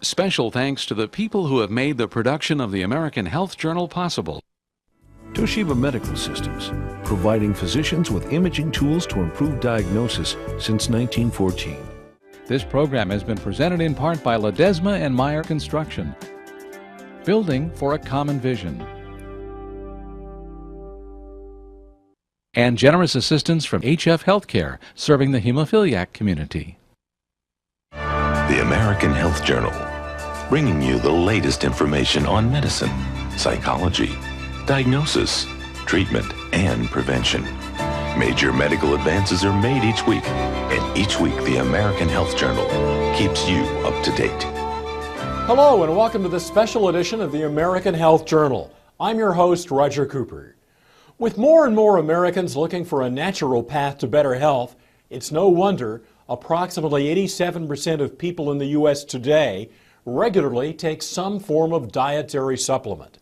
Special thanks to the people who have made the production of the American Health Journal possible. Toshiba Medical Systems, providing physicians with imaging tools to improve diagnosis since 1914. This program has been presented in part by Ledesma and Meyer Construction. Building for a common vision. And generous assistance from HF Healthcare, serving the hemophiliac community. The American Health Journal, bringing you the latest information on medicine, psychology, diagnosis, treatment, and prevention. Major medical advances are made each week, and each week the American Health Journal keeps you up to date. Hello, and welcome to this special edition of the American Health Journal. I'm your host, Roger Cooper. With more and more Americans looking for a natural path to better health, it's no wonder approximately 87% of people in the U.S. today regularly take some form of dietary supplement.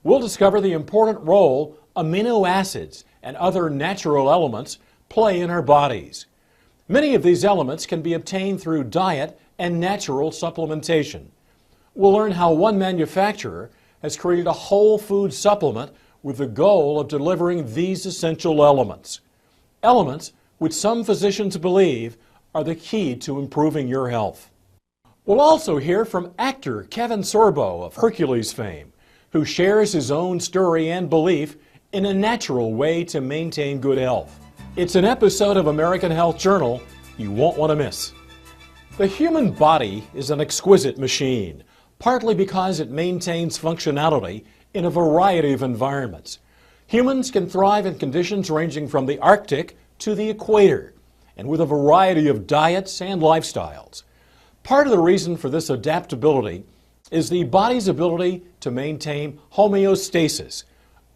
We'll discover the important role amino acids and other natural elements play in our bodies. Many of these elements can be obtained through diet and natural supplementation. We'll learn how one manufacturer has created a whole food supplement with the goal of delivering these essential elements. Elements which some physicians believe are the key to improving your health. We'll also hear from actor Kevin Sorbo of Hercules fame, who shares his own story and belief in a natural way to maintain good health. It's an episode of American Health Journal you won't want to miss. The human body is an exquisite machine, partly because it maintains functionality in a variety of environments. Humans can thrive in conditions ranging from the Arctic to the equator, and with a variety of diets and lifestyles. Part of the reason for this adaptability is the body's ability to maintain homeostasis,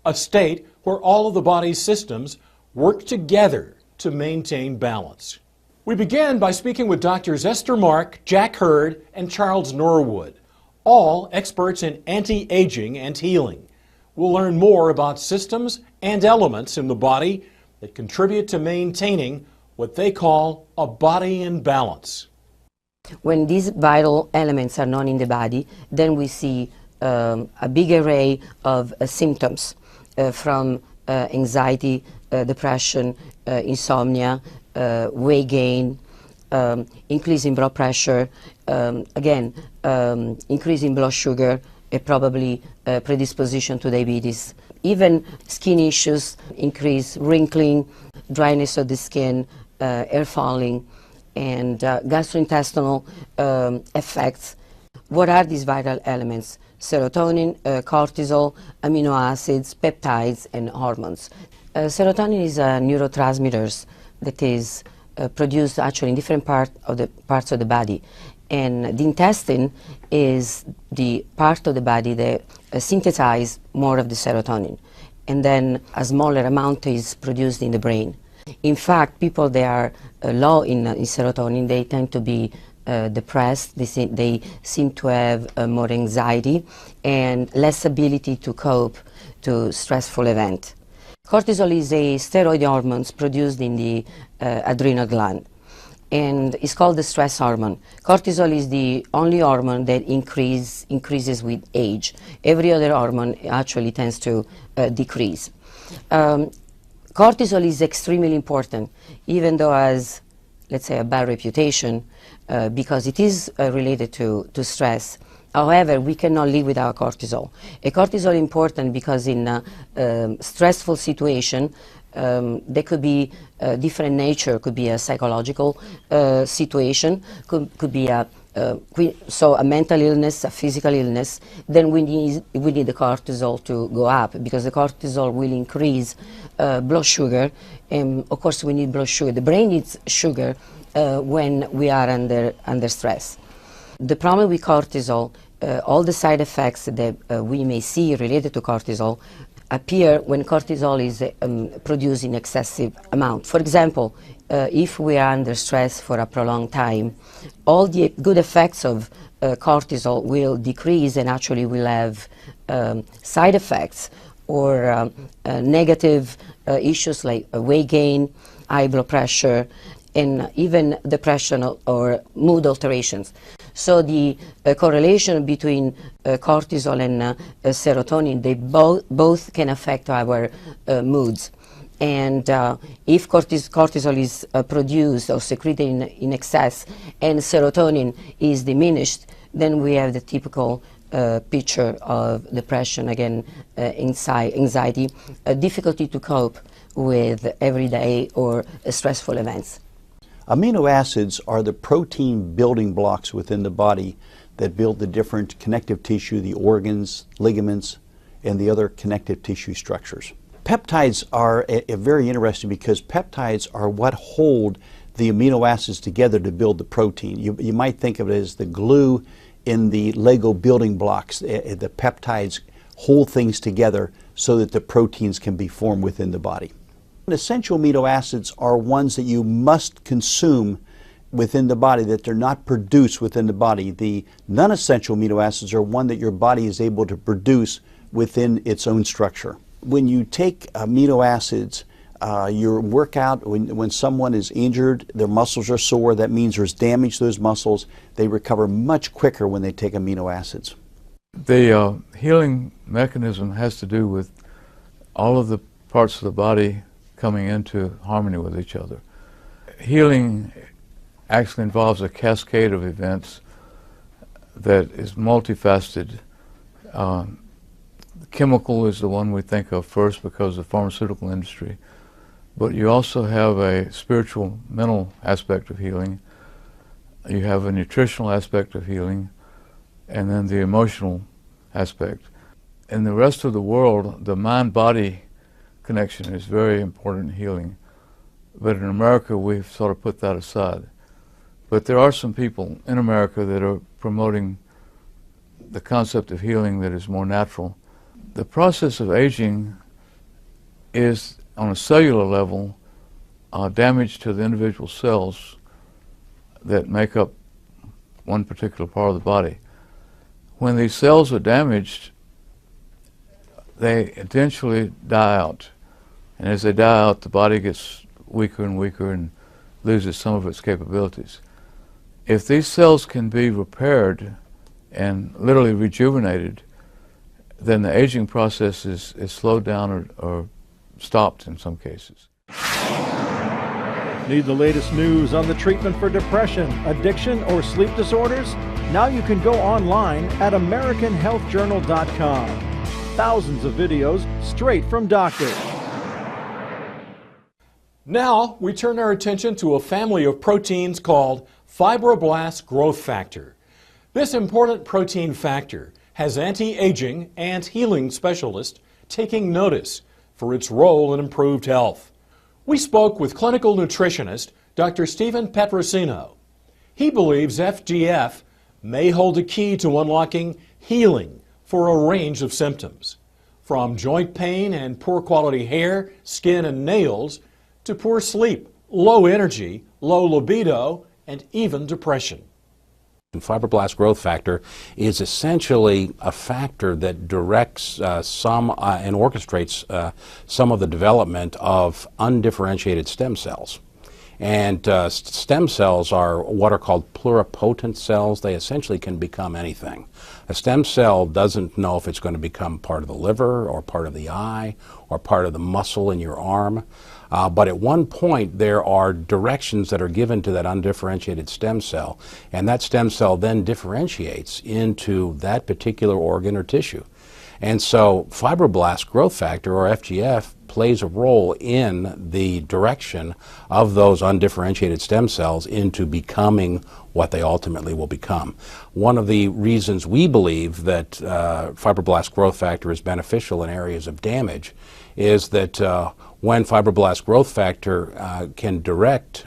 a state where all of the body's systems work together to maintain balance. We began by speaking with Drs. Esther Mark, Jack Hurd, and Charles Norwood, all experts in anti-aging and healing. We'll learn more about systems and elements in the body that contribute to maintaining what they call a body in balance. When these vital elements are known in the body, then we see a big array of symptoms from anxiety, depression, insomnia, weight gain, increase in blood pressure, increase in blood sugar, probably predisposition to diabetes. Even skin issues, increase wrinkling, dryness of the skin, hair falling, and gastrointestinal effects. What are these vital elements? Serotonin, cortisol, amino acids, peptides, and hormones. Serotonin is a neurotransmitter that is produced actually in different parts of the body. And the intestine is the part of the body that synthesizes more of the serotonin. And then a smaller amount is produced in the brain. In fact, people that are low in serotonin, they tend to be depressed. They seem to have more anxiety and less ability to cope to stressful event. Cortisol is a steroid hormone produced in the adrenal gland, and it's called the stress hormone. Cortisol is the only hormone that increases with age. Every other hormone actually tends to decrease. Cortisol is extremely important, even though has, let's say, a bad reputation, because it is related to stress. However, we cannot live without cortisol. Cortisol is important because in a stressful situation, there could be different nature. Could be a psychological situation, could be a mental illness, a physical illness. Then we need the cortisol to go up, because the cortisol will increase blood sugar, and of course we need blood sugar. The brain needs sugar when we are under stress. The problem with cortisol, all the side effects that we may see related to cortisol appear when cortisol is produced in excessive amount. For example, if we are under stress for a prolonged time, all the good effects of cortisol will decrease, and actually will have side effects or negative issues like weight gain, high blood pressure, and even depression or mood alterations. So the correlation between cortisol and serotonin, they both can affect our moods. And if cortisol is produced or secreted in excess and serotonin is diminished, then we have the typical picture of depression, again, anxiety, difficulty to cope with everyday or stressful events. Amino acids are the protein building blocks within the body that build the different connective tissue, the organs, ligaments, and the other connective tissue structures. Peptides are very interesting because peptides are what hold the amino acids together to build the protein. You might think of it as the glue in the Lego building blocks. The peptides hold things together so that the proteins can be formed within the body. Essential amino acids are ones that you must consume within the body, that they're not produced within the body. The non-essential amino acids are one that your body is able to produce within its own structure. When you take amino acids, your workout, when someone is injured, their muscles are sore, that means there's damage to those muscles. They recover much quicker when they take amino acids. The healing mechanism has to do with all of the parts of the body coming into harmony with each other. Healing actually involves a cascade of events that is multifaceted. Chemical is the one we think of first because of the pharmaceutical industry, but you also have a spiritual, mental aspect of healing. You have a nutritional aspect of healing, and then the emotional aspect. In the rest of the world, the mind-body connection is very important in healing, but in America we've sort of put that aside. But there are some people in America that are promoting the concept of healing that is more natural. The process of aging is, on a cellular level, damage to the individual cells that make up one particular part of the body. When these cells are damaged, they eventually die out. And as they die out, the body gets weaker and weaker and loses some of its capabilities. If these cells can be repaired and literally rejuvenated, then the aging process is slowed down or stopped in some cases. Need the latest news on the treatment for depression, addiction, or sleep disorders? Now you can go online at AmericanHealthJournal.com. Thousands of videos straight from doctors. Now we turn our attention to a family of proteins called fibroblast growth factor. This important protein factor has anti-aging and healing specialists taking notice for its role in improved health. We spoke with clinical nutritionist Dr. Stephen Petrosino. He believes FGF may hold a key to unlocking healing for a range of symptoms, from joint pain and poor quality hair, skin, and nails, to poor sleep, low energy, low libido, and even depression. Fibroblast growth factor is essentially a factor that directs and orchestrates some of the development of undifferentiated stem cells. And stem cells are what are called pluripotent cells. They essentially can become anything. A stem cell doesn't know if it's going to become part of the liver or part of the eye or part of the muscle in your arm. But at one point there are directions that are given to that undifferentiated stem cell, and that stem cell then differentiates into that particular organ or tissue. And so fibroblast growth factor, or FGF, plays a role in the direction of those undifferentiated stem cells into becoming what they ultimately will become. One of the reasons we believe that fibroblast growth factor is beneficial in areas of damage is that when fibroblast growth factor can direct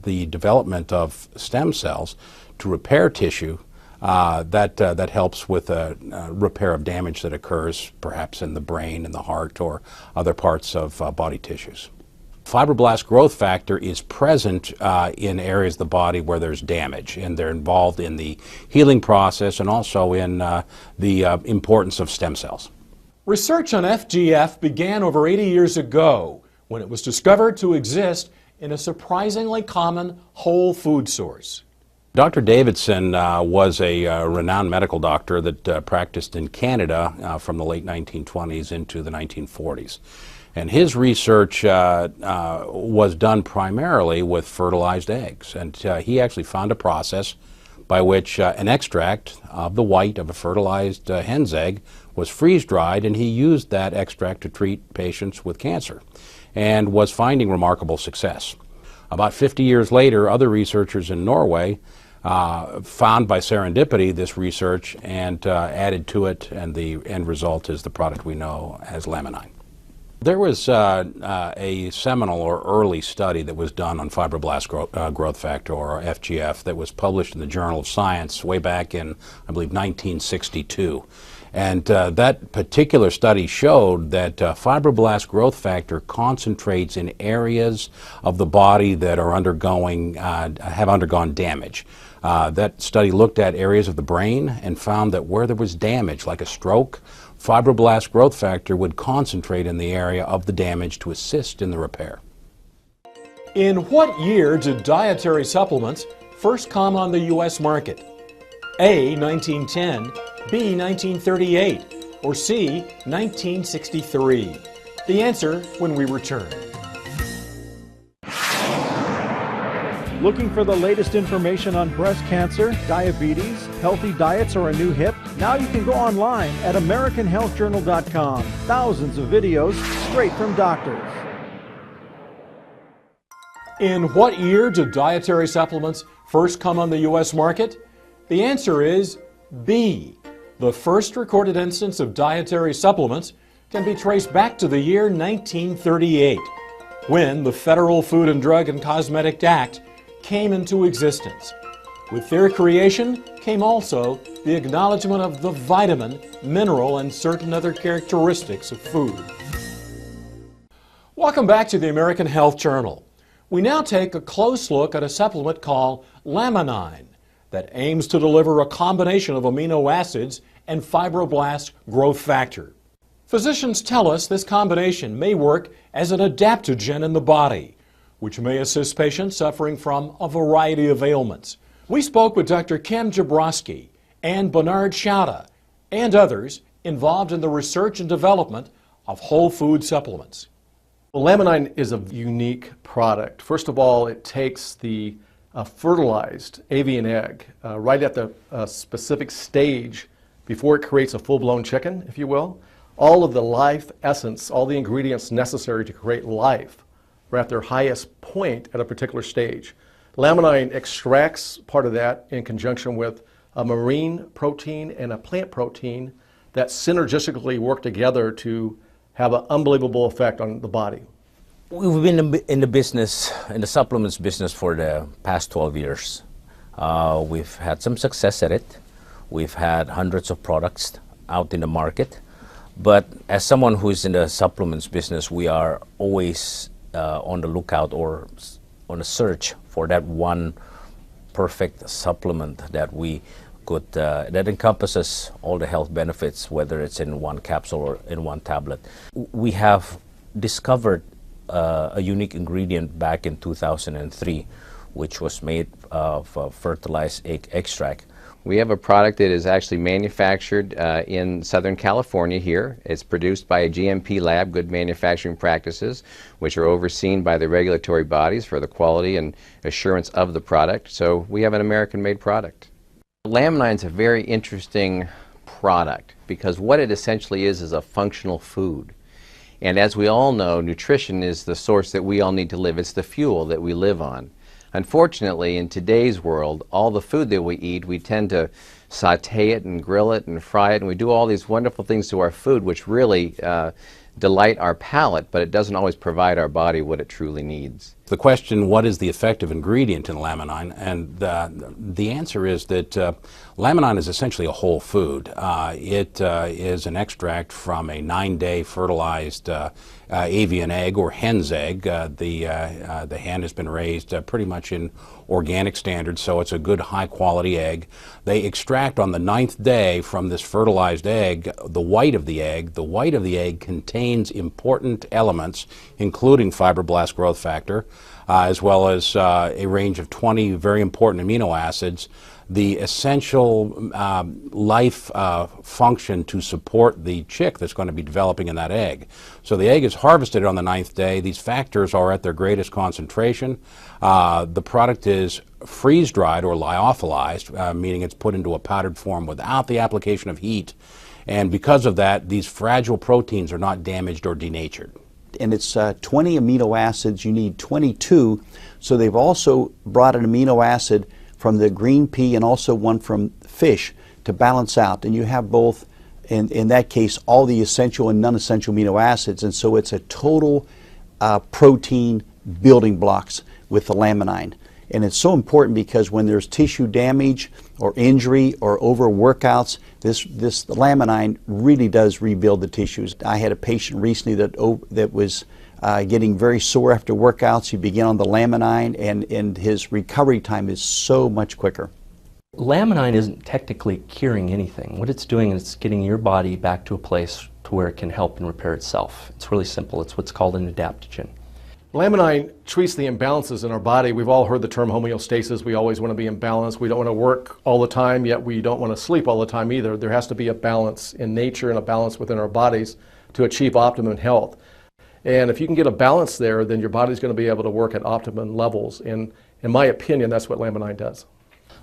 the development of stem cells to repair tissue, that helps with a repair of damage that occurs perhaps in the brain, in the heart, or other parts of body tissues. Fibroblast growth factor is present in areas of the body where there's damage, and they're involved in the healing process and also in the importance of stem cells. Research on FGF began over 80 years ago when it was discovered to exist in a surprisingly common whole food source. Dr. Davidson was a renowned medical doctor that practiced in Canada from the late 1920s into the 1940s. And his research was done primarily with fertilized eggs. And he actually found a process by which an extract of the white of a fertilized hen's egg was freeze-dried, and he used that extract to treat patients with cancer and was finding remarkable success. About 50 years later, other researchers in Norway found by serendipity this research and added to it, and the end result is the product we know as laminine. There was a seminal or early study that was done on fibroblast growth factor, or FGF, that was published in the Journal of Science way back in, I believe, 1962. And that particular study showed that fibroblast growth factor concentrates in areas of the body that are have undergone damage. That study looked at areas of the brain and found that where there was damage, like a stroke, fibroblast growth factor would concentrate in the area of the damage to assist in the repair. In what year did dietary supplements first come on the U.S. market? A, 1910, B, 1938, or C, 1963? The answer when we return. Looking for the latest information on breast cancer, diabetes, healthy diets, or a new hip? Now you can go online at AmericanHealthJournal.com. Thousands of videos straight from doctors. In what year did dietary supplements first come on the U.S. market? The answer is B. The first recorded instance of dietary supplements can be traced back to the year 1938, when the Federal Food and Drug and Cosmetic Act came into existence. With their creation came also the acknowledgement of the vitamin, mineral, and certain other characteristics of food. Welcome back to the American Health Journal. We now take a close look at a supplement called laminine that aims to deliver a combination of amino acids and fibroblast growth factor. Physicians tell us this combination may work as an adaptogen in the body, which may assist patients suffering from a variety of ailments. We spoke with Dr. Kim Jabrowski and Bernard Schauda and others involved in the research and development of whole food supplements. Well, laminine is a unique product. First of all, it takes the fertilized avian egg right at the specific stage before it creates a full-blown chicken, if you will. All of the life essence, all the ingredients necessary to create life are at their highest point at a particular stage. Laminine extracts part of that in conjunction with a marine protein and a plant protein that synergistically work together to have an unbelievable effect on the body. We've been in the business, in the supplements business for the past 12 years. We've had some success at it. We've had hundreds of products out in the market. But as someone who is in the supplements business, we are always on the lookout or on a search for that one perfect supplement that we could, that encompasses all the health benefits, whether it's in one capsule or in one tablet. We have discovered a unique ingredient back in 2003, which was made of fertilized egg extract. We have a product that is actually manufactured in Southern California here. It's produced by a GMP lab, Good Manufacturing Practices, which are overseen by the regulatory bodies for the quality and assurance of the product. So we have an American-made product. Laminine is a very interesting product because what it essentially is a functional food. And as we all know, nutrition is the source that we all need to live. It's the fuel that we live on. Unfortunately, in today's world, all the food that we eat, we tend to saute it and grill it and fry it, and we do all these wonderful things to our food which really delight our palate, but it doesn't always provide our body what it truly needs. The question, what is the effective ingredient in laminine? And the answer is that laminine is essentially a whole food. It is an extract from a 9-day fertilized avian egg or hen's egg. The hen has been raised pretty much in organic standards, so it's a good high-quality egg. They extract on the 9th day from this fertilized egg the white of the egg. The white of the egg contains important elements, including fibroblast growth factor, as well as a range of 20 very important amino acids, the essential life function to support the chick that's going to be developing in that egg. So the egg is harvested on the 9th day. These factors are at their greatest concentration. The product is freeze-dried or lyophilized, meaning it's put into a powdered form without the application of heat. And because of that, these fragile proteins are not damaged or denatured. And it's 20 amino acids. You need 22. So they've also brought an amino acid from the green pea and also one from fish to balance out. And you have both, in that case, all the essential and non-essential amino acids. And so it's a total protein building blocks with the laminine. And it's so important because when there's tissue damage or injury or overworkouts, this laminine really does rebuild the tissues. I had a patient recently that was getting very sore after workouts. He began on the laminine, and his recovery time is so much quicker. Laminine isn't technically curing anything. What it's doing is it's getting your body back to a place to where it can help and repair itself. It's really simple. It's what's called an adaptogen. Laminine treats the imbalances in our body. We've all heard the term homeostasis. We always want to be in balance. We don't want to work all the time, yet we don't want to sleep all the time either. There has to be a balance in nature and a balance within our bodies to achieve optimum health. And if you can get a balance there, then your body's going to be able to work at optimum levels. And in my opinion, that's what laminine does.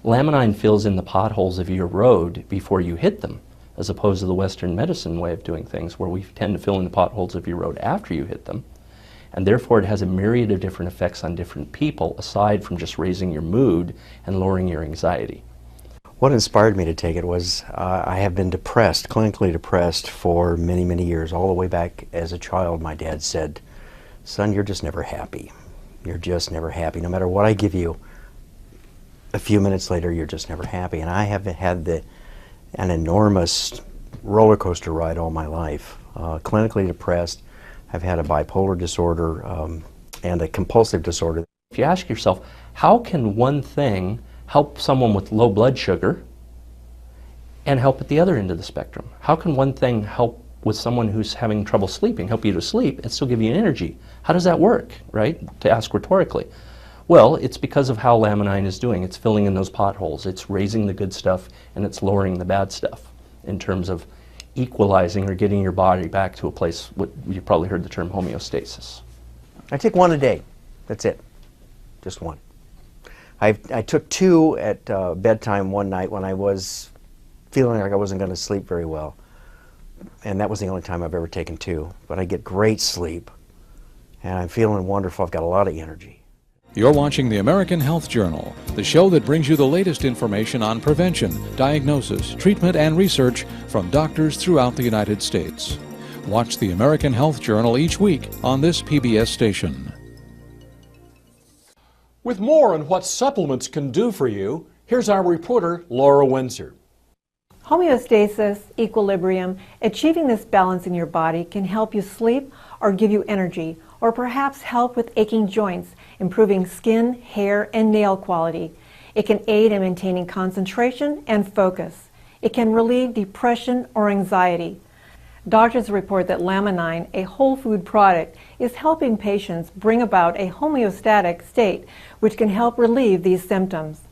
Laminine fills in the potholes of your road before you hit them, as opposed to the Western medicine way of doing things, where we tend to fill in the potholes of your road after you hit them. And therefore it has a myriad of different effects on different people, aside from just raising your mood and lowering your anxiety. What inspired me to take it was I have been depressed, clinically depressed, for many, many years. All the way back as a child, my dad said, "Son, you're just never happy. You're just never happy. No matter what I give you, a few minutes later, you're just never happy." And I have had an enormous roller coaster ride all my life. Clinically depressed. I've had a bipolar disorder and a compulsive disorder. If you ask yourself, how can one thing help someone with low blood sugar and help at the other end of the spectrum? How can one thing help with someone who's having trouble sleeping, help you to sleep and still give you energy? How does that work, right? To ask rhetorically. Well, it's because of how laminine is doing. It's filling in those potholes. It's raising the good stuff and it's lowering the bad stuff in terms of equalizing or getting your body back to a place, what you probably heard the term homeostasis. I take one a day. That's it. Just one. I took two at bedtime one night when I was feeling like I wasn't going to sleep very well. And that was the only time I've ever taken two. But I get great sleep, and I'm feeling wonderful. I've got a lot of energy. You're watching the American Health Journal, the show that brings you the latest information on prevention, diagnosis, treatment, and research from doctors throughout the United States. Watch the American Health Journal each week on this PBS station. With more on what supplements can do for you, here's our reporter, Laura Windsor. Homeostasis, equilibrium, achieving this balance in your body can help you sleep or give you energy, or perhaps help with aching joints, improving skin, hair, and nail quality. It can aid in maintaining concentration and focus. It can relieve depression or anxiety. Doctors report that laminine, a whole food product, is helping patients bring about a homeostatic state, which can help relieve these symptoms.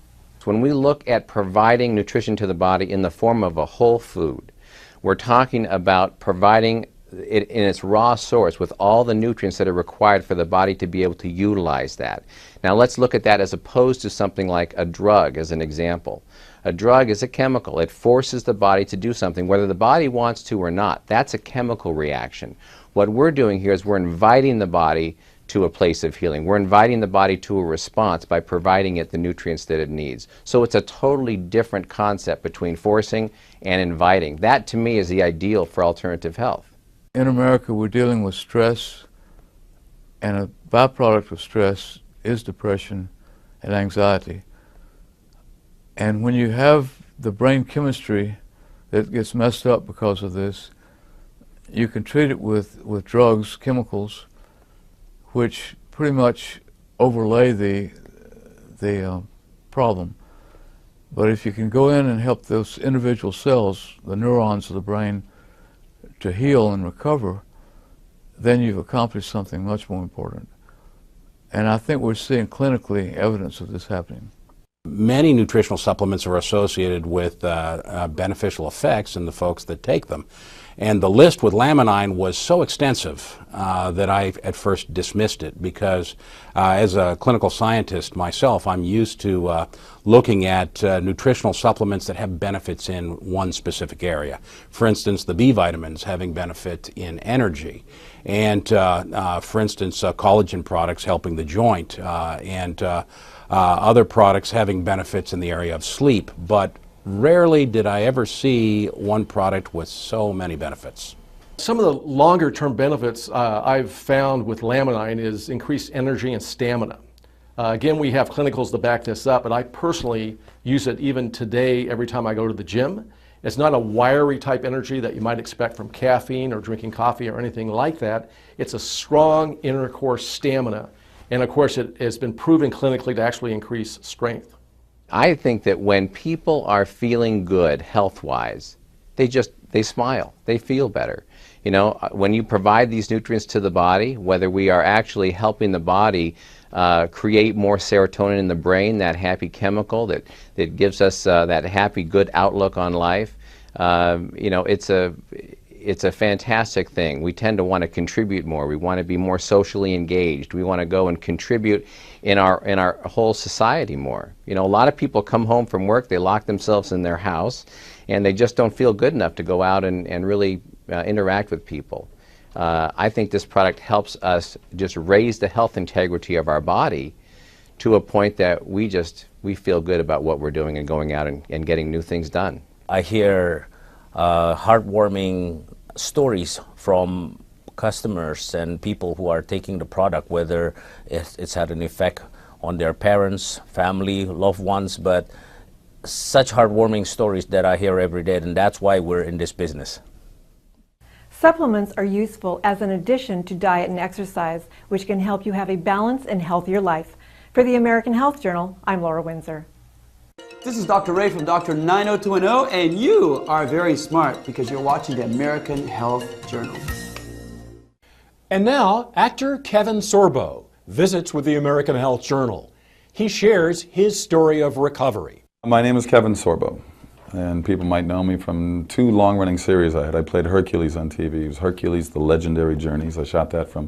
When we look at providing nutrition to the body in the form of a whole food, we're talking about providing it in its raw source with all the nutrients that are required for the body to be able to utilize that. Now let's look at that as opposed to something like a drug as an example. A drug is a chemical. It forces the body to do something whether the body wants to or not. That's a chemical reaction. What we're doing here is we're inviting the body to a place of healing. We're inviting the body to a response by providing it the nutrients that it needs. So it's a totally different concept between forcing and inviting. That to me is the ideal for alternative health. In America, we're dealing with stress, and a byproduct of stress is depression and anxiety. And when you have the brain chemistry that gets messed up because of this, you can treat it with drugs, chemicals, which pretty much overlay the problem. But if you can go in and help those individual cells, the neurons of the brain, to heal and recover, then you've accomplished something much more important. And I think we're seeing clinically evidence of this happening. Many nutritional supplements are associated with beneficial effects in the folks that take them. And the list with Laminine was so extensive that I at first dismissed it because as a clinical scientist myself, I'm used to looking at nutritional supplements that have benefits in one specific area. For instance, the B vitamins having benefit in energy. And for instance, collagen products helping the joint and other products having benefits in the area of sleep. But rarely did I ever see one product with so many benefits. Some of the longer term benefits I've found with Laminine is increased energy and stamina. Again, we have clinicals to back this up, but I personally use it even today every time I go to the gym. It's not a wiry type energy that you might expect from caffeine or drinking coffee or anything like that. It's a strong inner core stamina. And of course, it has been proven clinically to actually increase strength. I think that when people are feeling good health-wise, they smile, they feel better. You know, when you provide these nutrients to the body, whether we are actually helping the body create more serotonin in the brain, that happy chemical that gives us that happy, good outlook on life, you know, it's a fantastic thing. We tend to want to contribute more. We want to be more socially engaged. We want to go and contribute in our whole society more. You know, a lot of people come home from work, they lock themselves in their house, and they just don't feel good enough to go out and really interact with people. I think this product helps us just raise the health integrity of our body to a point that we feel good about what we're doing and going out and getting new things done. I hear heartwarming stories from customers and people who are taking the product, whether it's had an effect on their parents, family, loved ones, but such heartwarming stories that I hear every day, and that's why we're in this business. Supplements are useful as an addition to diet and exercise, which can help you have a balanced and healthier life. For the American Health Journal, I'm Laura Windsor. This is Dr. Ray from Dr. 90210, and you are very smart because you're watching the American Health Journal. And now, actor Kevin Sorbo visits with the American Health Journal. He shares his story of recovery. My name is Kevin Sorbo, and people might know me from two long-running series I had. I played Hercules on TV. It was Hercules, The Legendary Journeys. I shot that from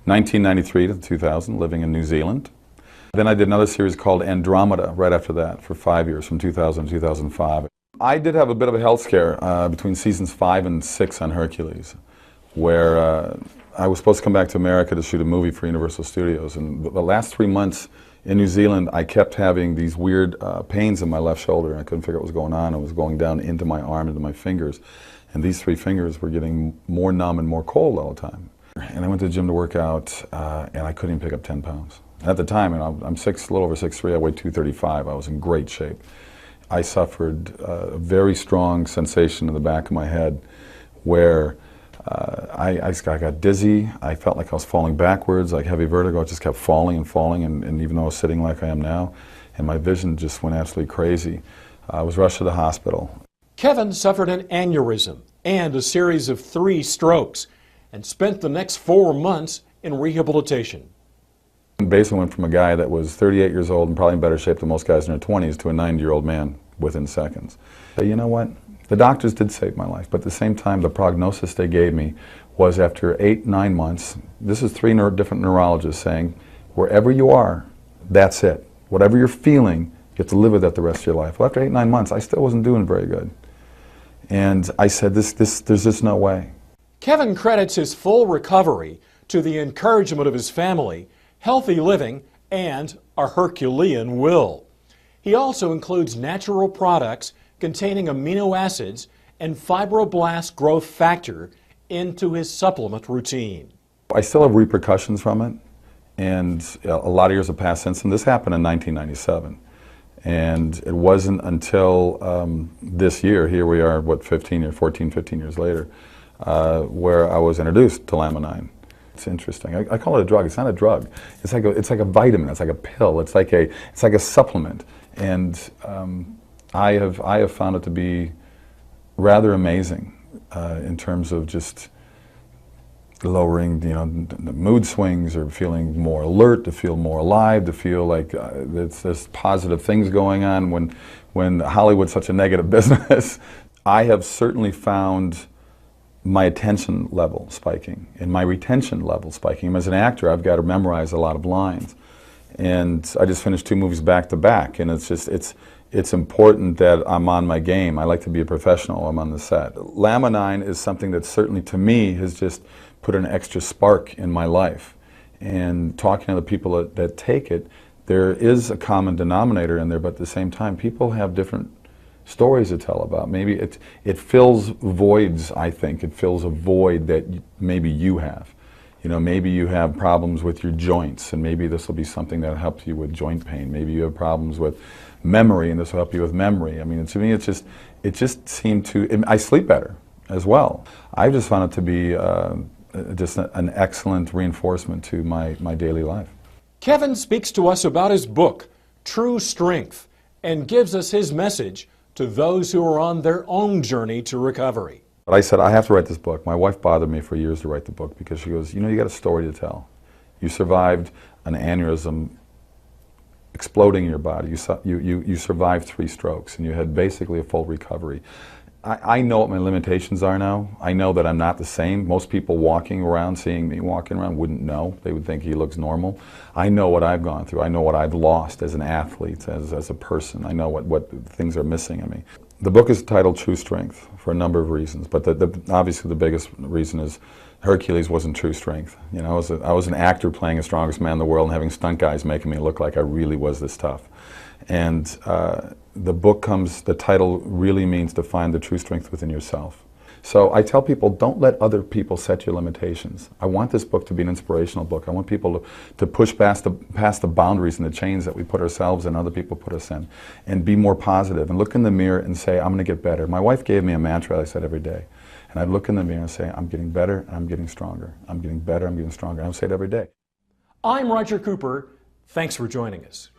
1993 to 2000, living in New Zealand. Then I did another series called Andromeda right after that for 5 years, from 2000 to 2005. I did have a bit of a health scare between seasons 5 and 6 on Hercules, where I was supposed to come back to America to shoot a movie for Universal Studios. And the last 3 months in New Zealand, I kept having these weird pains in my left shoulder, and I couldn't figure out what was going on. It was going down into my arm, into my fingers. And these 3 fingers were getting more numb and more cold all the time. And I went to the gym to work out, and I couldn't even pick up 10 pounds. At the time, and I'm a little over 6'3", I weighed 235. I was in great shape. I suffered a very strong sensation in the back of my head where I got dizzy. I felt like I was falling backwards, like heavy vertigo. I just kept falling and falling, and even though I was sitting like I am now, and my vision just went absolutely crazy. I was rushed to the hospital. Kevin suffered an aneurysm and a series of 3 strokes and spent the next 4 months in rehabilitation. Basically went from a guy that was 38 years old and probably in better shape than most guys in their 20s to a 90-year-old man within seconds. But you know what? The doctors did save my life, but at the same time, the prognosis they gave me was after 8-9 months, this is 3 different neurologists saying, wherever you are, that's it. Whatever you're feeling, you have to live with that the rest of your life. Well, after 8-9 months, I still wasn't doing very good. And I said, there's just no way. Kevin credits his full recovery to the encouragement of his family, healthy living, and a Herculean will. He also includes natural products containing amino acids and fibroblast growth factor into his supplement routine. I still have repercussions from it, and a lot of years have passed since, and this happened in 1997. And it wasn't until this year, here we are, what, 15 years later, where I was introduced to Laminine. It's interesting. I call it a drug. It's not a drug. It's like a vitamin. It's like a pill. It's like a supplement. And I have found it to be rather amazing in terms of just lowering, you know, the mood swings, or feeling more alert, to feel more alive, to feel like there's positive things going on when Hollywood's such a negative business. I have certainly found my attention level spiking and my retention level spiking. As an actor, I've got to memorize a lot of lines. And I just finished 2 movies back to back, and it's important that I'm on my game. I like to be a professional. I'm on the set. Laminine is something that certainly, to me, has just put an extra spark in my life. And talking to the people that take it, there is a common denominator in there, but at the same time, people have different stories to tell about. Maybe it fills voids, I think. It fills a void that maybe you have. You know, maybe you have problems with your joints, and maybe this will be something that helps you with joint pain. Maybe you have problems with memory, and this will help you with memory. I mean, to me, it just seemed to, I sleep better as well. I just found it to be just an excellent reinforcement to my daily life. Kevin speaks to us about his book, True Strength, and gives us his message to those who are on their own journey to recovery. But I said, I have to write this book. My wife bothered me for years to write the book because she goes, you know, you got a story to tell. You survived an aneurysm exploding in your body. You survived 3 strokes, and you had basically a full recovery. I know what my limitations are now. I know that I'm not the same. Most people walking around, seeing me walking around, wouldn't know. They would think he looks normal. I know what I've gone through. I know what I've lost as an athlete, as a person. I know what things are missing in me. The book is titled True Strength for a number of reasons, but obviously the biggest reason is Hercules wasn't true strength. You know, I was an actor playing the strongest man in the world and having stunt guys making me look like I really was this tough. And the book the title really means to find the true strength within yourself. So I tell people, don't let other people set your limitations. I want this book to be an inspirational book. I want people to push past the boundaries and the chains that we put ourselves and other people put us in, and be more positive and look in the mirror and say, I'm going to get better. My wife gave me a mantra that I said every day. And I'd look in the mirror and say, I'm getting better and I'm getting stronger. I'm getting better, I'm getting stronger. I would say it every day. I'm Roger Cooper. Thanks for joining us.